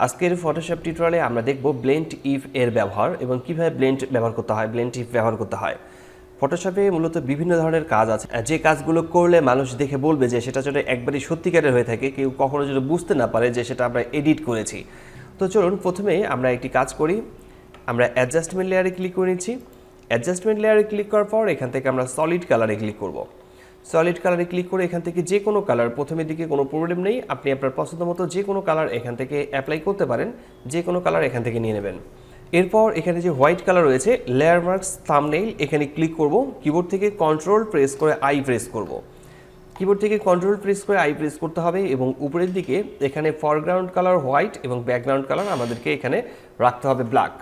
আজকের ফটোশপ টিউটোরিয়ালে আমরা দেখব ব্লেন্ড ইফ এর ব্যবহার এবং কিভাবে ব্লেন্ড ব্যবহার করতে হয়, ব্লেন্ড ইফ ব্যবহার করতে হয়। ফটোশপে মূলত বিভিন্ন ধরনের কাজ আছে, যে কাজগুলো করলে মানুষ দেখে বলবে যে সেটা যেন একবারই সত্যিকারের হয়ে থাকে, কেউ কখনো যেন বুঝতে না পারে যে সেটা আমরা এডিট করেছি। তো চলুন প্রথমে আমরা একটি কাজ করি। আমরা অ্যাডজাস্টমেন্ট লেয়ারে ক্লিক করে নিচ্ছি। অ্যাডজাস্টমেন্ট লেয়ারে ক্লিক করার পর এখান থেকে আমরা সলিড কালারে ক্লিক করব। সলিড কালারে ক্লিক করে এখান থেকে যে কোনো কালার, প্রথমের দিকে কোনো প্রবলেম নেই, আপনি আপনার পছন্দ মতো যে কোনো কালার এখান থেকে অ্যাপ্লাই করতে পারেন, যে কোনো কালার এখান থেকে নিয়ে নেবেন। এরপর এখানে যে হোয়াইট কালার রয়েছে লেয়ার মার্কস থাম্বনেইল, এখানে ক্লিক করব। কিবোর্ড থেকে কন্ট্রোল প্রেস করে আই প্রেস করব। কিবোর্ড থেকে কন্ট্রোল প্রেস করে আই প্রেস করতে হবে এবং উপরের দিকে এখানে ফরগ্রাউন্ড কালার হোয়াইট এবং ব্যাকগ্রাউন্ড কালার আমাদেরকে এখানে রাখতে হবে ব্ল্যাক।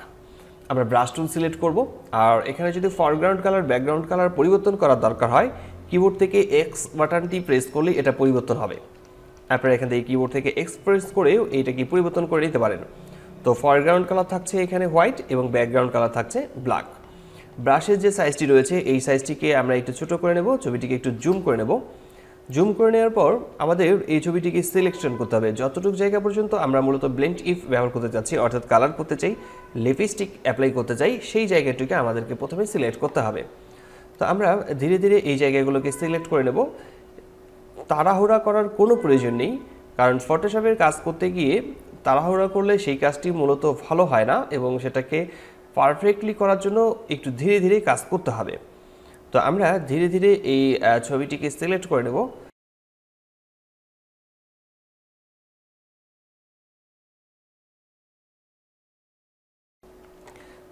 আমরা ব্রাশ টুল সিলেক্ট করব। আর এখানে যদি ফরগ্রাউন্ড কালার ব্যাকগ্রাউন্ড কালার পরিবর্তন করার দরকার হয়, কিবোর্ড থেকে এক্স বাটনটি প্রেস করলে এটা পরিবর্তন হবে। আপনারা এখান থেকে কিবোর্ড থেকে এক্স প্রেস করেও এইটা কি পরিবর্তন করে নিতে পারেন। তো ফরগ্রাউন্ড কালার থাকছে এখানে হোয়াইট এবং ব্যাকগ্রাউন্ড কালার থাকছে ব্ল্যাক। ব্রাশের যে সাইজটি রয়েছে এই সাইজটিকে আমরা একটু ছোট করে নেব, ছবিটিকে একটু জুম করে নেব। জুম করে নেওয়ার পর আমাদের এই ছবিটিকে সিলেকশন করতে হবে যতটুকু জায়গা পর্যন্ত আমরা মূলত ব্লেন্ড ইফ ব্যবহার করতে চাচ্ছি, অর্থাৎ কালার করতে চাই, লিপস্টিক অ্যাপ্লাই করতে চাই, সেই জায়গাটিকে আমাদেরকে প্রথমে সিলেক্ট করতে হবে। তো আমরা ধীরে ধীরে এই জায়গাগুলোকে সিলেক্ট করে নেব। তাড়াহুড়া করার কোনো প্রয়োজন নেই, কারণ ফটোশপের কাজ করতে গিয়ে তাড়াহুড়া করলে সেই কাজটি মূলত ভালো হয় না এবং সেটাকে পারফেক্টলি করার জন্য একটু ধীরে ধীরে কাজ করতে হবে। তো আমরা ধীরে ধীরে এই ছবিটিকে সিলেক্ট করে নেব।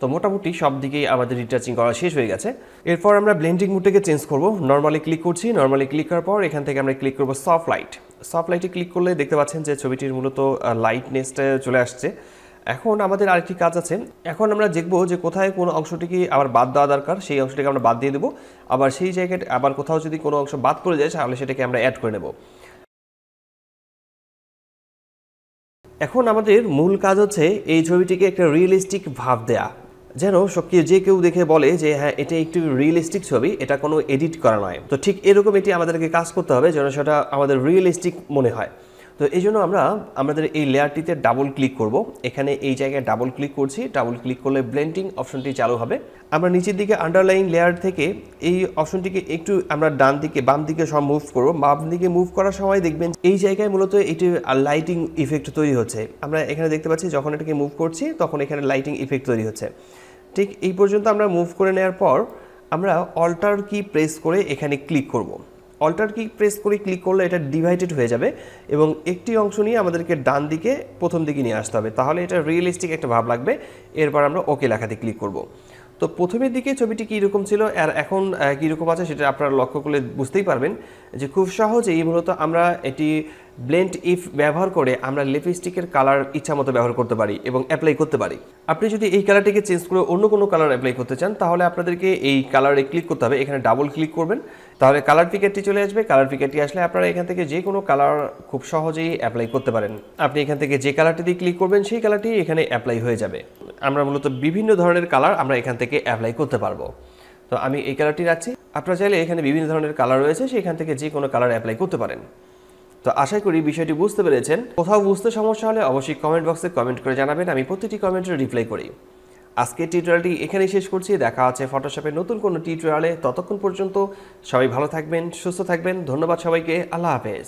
তো মোটামুটি সব দিকেই আমাদের রিটাচিং করা শেষ হয়ে গেছে। এরপর আমরা ব্লেন্ডিং মোডটাকে চেঞ্জ করব। নর্মালি ক্লিক করছি। নর্মালি ক্লিক করার পর এখান থেকে আমরা ক্লিক করব সফট লাইট। সফট লাইটে ক্লিক করলে দেখতে পাচ্ছেন যে ছবিটির মূলত লাইটনেসটা চলে আসছে। এখন আমাদের আরেকটি কাজ আছে। এখন আমরা দেখব যে কোথায় কোন অংশটিকে আবার বাদ দেওয়া দরকার, সেই অংশটিকে আমরা বাদ দিয়ে দেবো। আবার সেই জায়গায় আবার কোথাও যদি কোনো অংশ বাদ পড়ে যায় তাহলে সেটাকে আমরা অ্যাড করে নেব। এখন আমাদের মূল কাজ হচ্ছে এই ছবিটিকে একটা রিয়েলিস্টিক ভাব দেয়া, যেন যে কেউ দেখে বলে যে হ্যাঁ এটা একটু রিয়েলিস্টিক ছবি, এটা কোনো এডিট করা নয়। তো ঠিক এরকম এটি আমাদেরকে কাজ করতে হবে যেন সেটা আমাদের রিয়েলিস্টিক মনে হয়। তো এই জন্য আমরা আমাদের এই লেয়ারটিতে ডাবল ক্লিক করব। এখানে এই জায়গায় ডাবল ক্লিক করছি। ডাবল ক্লিক করলে ব্লেন্ডিং অপশনটি চালু হবে। আমরা নিচের দিকে আন্ডারলাইন লেয়ার থেকে এই অপশনটিকে একটু আমরা ডান দিকে বাম দিকে সব মুভ করব। বাম দিকে মুভ করার সময় দেখবেন এই জায়গায় মূলত এটি লাইটিং ইফেক্ট তৈরি হচ্ছে। আমরা এখানে দেখতে পাচ্ছি যখন এটাকে মুভ করছি তখন এখানে লাইটিং ইফেক্ট তৈরি হচ্ছে। ঠিক এই পর্যন্ত আমরা মুভ করে নেওয়ার পর আমরা অল্টার কি প্রেস করে এখানে ক্লিক করব। অল্টার কি প্রেস করে ক্লিক করলে এটা ডিভাইডেড হয়ে যাবে এবং একটি অংশ নিয়ে আমাদেরকে ডান দিকে প্রথম দিকে নিয়ে আসতে হবে, তাহলে এটা রিয়েলিস্টিক একটা ভাব লাগবে। এরপর আমরা ওকে লেখাতে ক্লিক করব। তো প্রথমের দিকে ছবিটি কীরকম ছিল আর এখন কীরকম আছে সেটা আপনারা লক্ষ্য করলে বুঝতেই পারবেন যে খুব সহজেই মূলত আমরা এটি ব্লেন্ড ইফ ব্যবহার করে আমরা লিপস্টিকের কালার ইচ্ছা মতো ব্যবহার করতে পারি এবং অ্যাপ্লাই করতে পারি। আপনি যদি এই কালারটিকে চেঞ্জ করে অন্য কোনো কালার অ্যাপ্লাই করতে চান তাহলে আপনাদেরকে এই কালারে ক্লিক করতে হবে। এখানে ডাবল ক্লিক করবেন, তাহলে কালার পিকারটি চলে আসবে। কালার পিকারটি আসলে আপনারা এখান থেকে যে কোনো কালার খুব সহজেই অ্যাপ্লাই করতে পারেন। আপনি এখান থেকে যে কালারটি দিয়ে ক্লিক করবেন সেই কালারটি এখানে অ্যাপ্লাই হয়ে যাবে। আমরা মূলত বিভিন্ন ধরনের কালার আমরা এখান থেকে অ্যাপ্লাই করতে পারবো। তো আমি এই কালারটি রাখছি। আপনারা চাইলে এখানে বিভিন্ন ধরনের কালার রয়েছে, সেখান থেকে যে কোনো কালার অ্যাপ্লাই করতে পারেন। তো আশা করি বিষয়টি বুঝতে পেরেছেন। কোথাও বুঝতে সমস্যা হলে অবশ্যই কমেন্ট বক্সে কমেন্ট করে জানাবেন, আমি প্রতিটি কমেন্টের রিপ্লাই করি। আজকের টিউটোরিয়ালটি এখানেই শেষ করছি। দেখা আছে ফটোশপের নতুন কোনো টিউটোরিয়ালে। ততক্ষণ পর্যন্ত সবাই ভালো থাকবেন, সুস্থ থাকবেন। ধন্যবাদ সবাইকে। আল্লাহ হাফেজ।